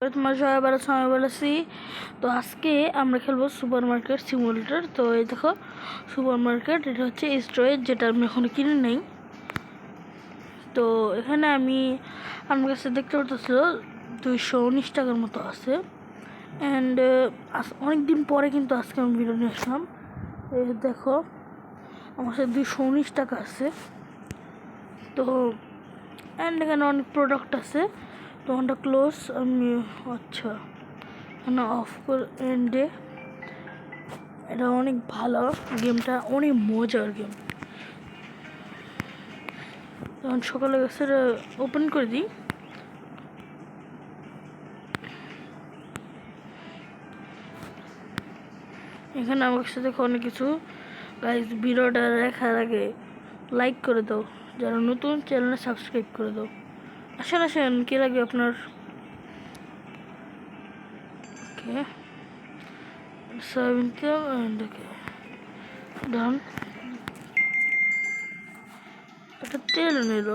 তোমার সবাই ভালো আছো, আমি ভালো আছি। তো আজকে আমরা খেলবো সুপার মার্কেট সিমুলেটর। তো এই দেখো সুপার মার্কেট, এটা হচ্ছে স্টোরেজ, যেটা আমি এখনো কিনে নেই। তো এখানে আমার কাছে দেখতে পাচ্ছিল 219 টাকার মতো আছে। অ্যান্ড অনেকদিন পরে কিন্তু আজকে আমি ভিডিও নিয়ে আসলাম। এই দেখো আমার সাথে 219 টাকা আছে। তো অ্যান্ড এখানে অনেক প্রোডাক্ট আছে। তো ওটা ক্লোজ আমি আচ্ছা এখানে অফ করে এন্ডে। এটা অনেক ভালো গেমটা, অনেক মজার গেম। তখন সকালে গেছে ওপেন করে দিই। এখানে আমার কাছে দেখো অনেক কিছু। গাইজ, ভিডিওটা দেখার আগে লাইক করে দাও, যারা নতুন চ্যানেলে সাবস্ক্রাইব করে দাও। আসেন কি লাগে আপনার? ওকে, ডান। একটা তেল নিল।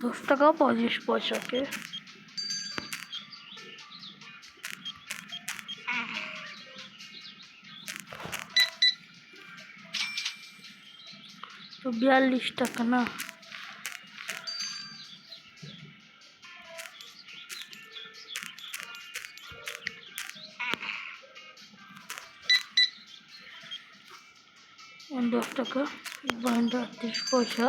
$10 25 পয়সা। তো 42 টাকা না? $10, 38 পয়সা।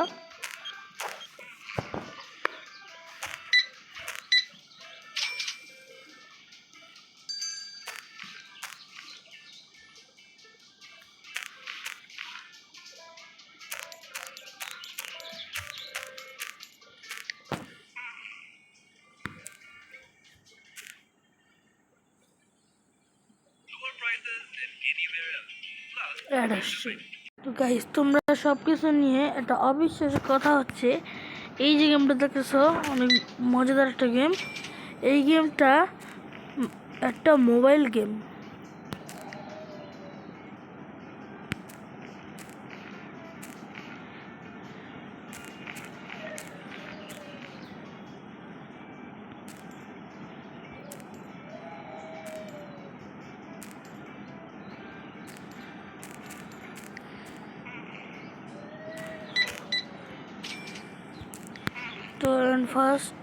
তো গাইস, তোমরা সব কিছু নিয়ে একটা অবিশ্বাস্য কথা হচ্ছে, এই যে গেমটা দেখতেছো অনেক মজাদার একটা গেম। এই গেমটা একটা মোবাইল গেম। তো ফার্স্ট,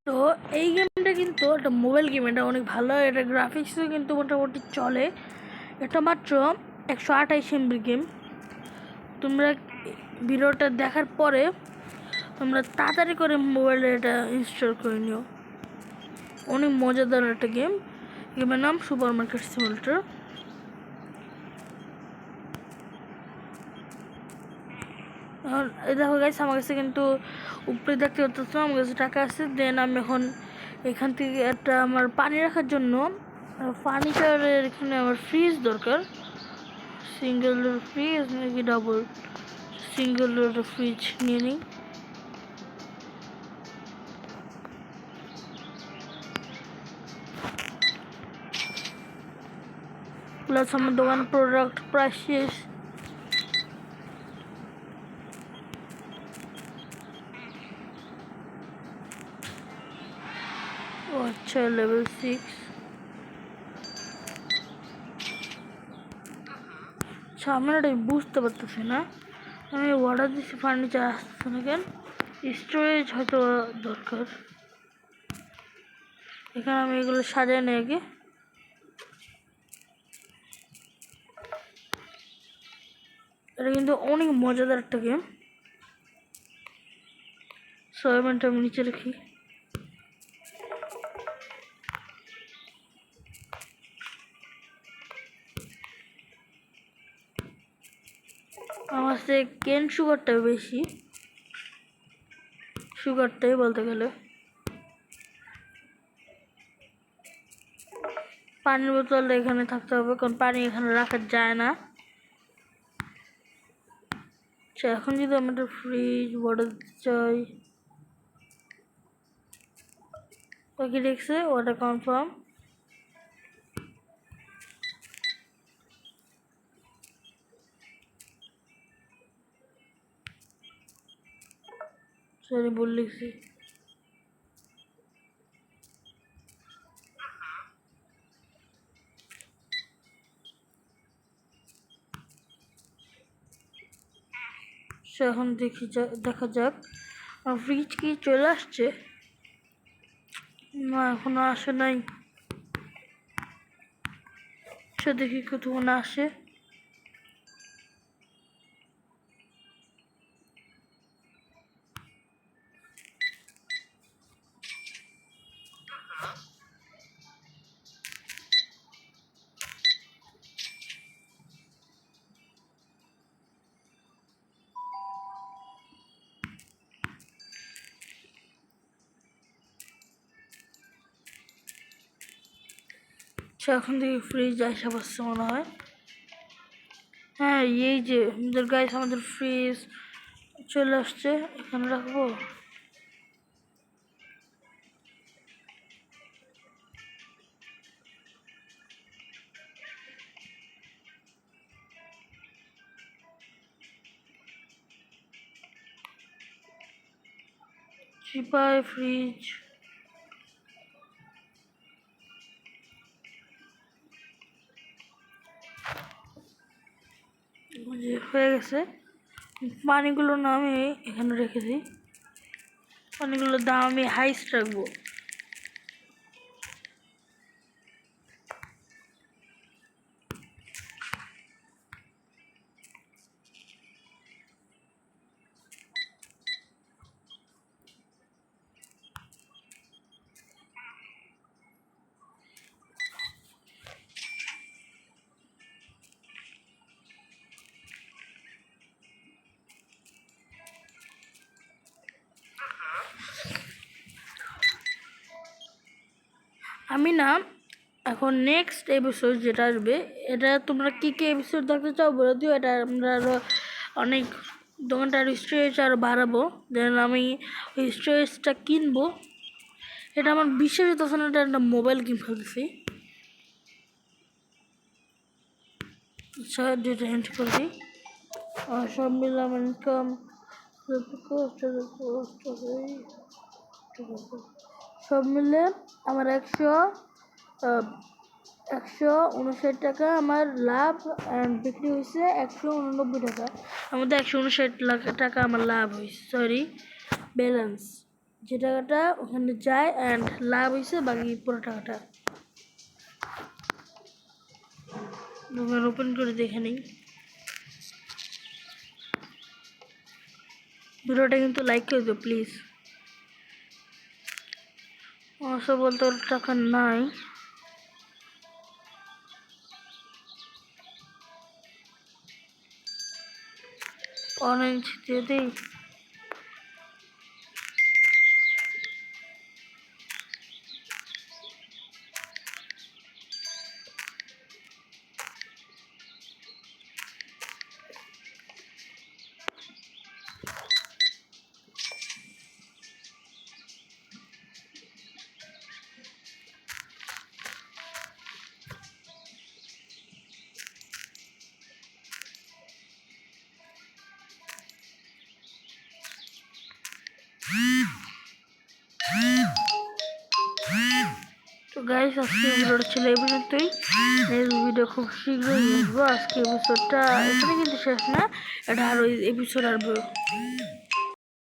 তো এই গেমটা কিন্তু একটা মোবাইল গেম, এটা অনেক ভালো। এটা গ্রাফিক্সও কিন্তু মোটামুটি চলে। এটা মাত্র 128 MB গেম। তোমরা ভিডিওটা দেখার পরে তোমরা তাড়াতাড়ি করে মোবাইলে এটা ইনস্টল করে নিও। অনেক মজাদার একটা গেম। গেমের নাম সুপার মার্কেট সিমুলেটর। দেখো গাইস, আমার কাছে কিন্তু উপরে দেখতে পাচ্ছ আমার কাছে টাকা আছে। দেন আমি এখন এখান থেকে একটা আমার পানি রাখার জন্য ফার্নিচারের এখানে আমার ফ্রিজ দরকার। সিঙ্গেল ফ্রিজ নাকি ডাবল? সিঙ্গেল ফ্রিজ নিয়ে নিই। প্লাস আমার দোকান প্রোডাক্ট প্রায় শেষ। ও আচ্ছা, লেভেল 6। আমি এটা বুঝতে পারতেছি না। আমি অর্ডার দিচ্ছি, ফার্নিচার আসছে না কেন? স্টোরেজ হয়তো দরকার। এখানে আমি এগুলো সাজাই নিই আগে। এটা কিন্তু অনেক মজাদার একটা গেম। সয়াবিনটা আমি নিচে রাখি। আমার কাছে কেন সুগারটা বেশি, সুগারটাই বলতে গেলে। পানির বোতল এখানে থাকতে হবে, কারণ পানি এখানে রাখা যায় না। আচ্ছা, এখন যদি আমি একটা ফ্রিজ বড় দিতে চাই, কি দেখছে ওটা কনফার্ম। সরি ভুল লিখছি। এখন দেখা যাক আমার ফ্রিজ কি চলে আসছে। না এখনো আসে নাই। সে দেখি কতক্ষণ আসে। এখন থেকে ফ্রিজ আসা বসছে মনে হয়। হ্যাঁ এই যে আমাদের গাইস আমাদের ফ্রিজ চলে আসছে। এখানে রাখবো। চিপায় ফ্রিজ হয়ে গেছে। পানিগুলো না আমি এখানে রেখেছি। পানিগুলোর দাম আমি হাইস্ট রাখবো। আমি না এখন নেক্সট এপিসোড যেটা আসবে, এটা তোমরা কী কী এপিসোড দেখতে চাও বলে দিও। এটা আমরা আরও অনেক দোকানটার স্টোরেজ আরও বাড়াবো। দেন আমি ওই স্টোরেজটা কিনবো। এটা আমার বিশ্বাস হচ্ছে না, এটা একটা মোবাইল কিনে ফেলছি। আচ্ছা যেটা এন্ট্রি করে দিই। সব মিলে আমার ইনকাম সব মিলে আমার 159 টাকা আমার লাভ বিক্রি হয়েছে। 189 টাকা, আমাদের 159 টাকা আমার লাভ হয়েছে। সরি ব্যালেন্স যে টাকাটা ওখানে যায় অ্যান্ড লাভ হয়েছে বাকি পুরো টাকাটা। ওপেন করে দেখে নিই। ভিডিওটা কিন্তু লাইক করে দিও প্লিজ। অবশ্য বলতে ওর টাকা নাই। অরেঞ্জ দিয়ে দিই। তো গাইস আজকে ভিডিওটা ছিল এই পর্যন্তই। নেক্সট ভিডিও খুব শীঘ্রই আসবো। আজকে এপিসোডটা এখানে কিন্তু শেষ না, এটা আরো এপিসোড আসবে।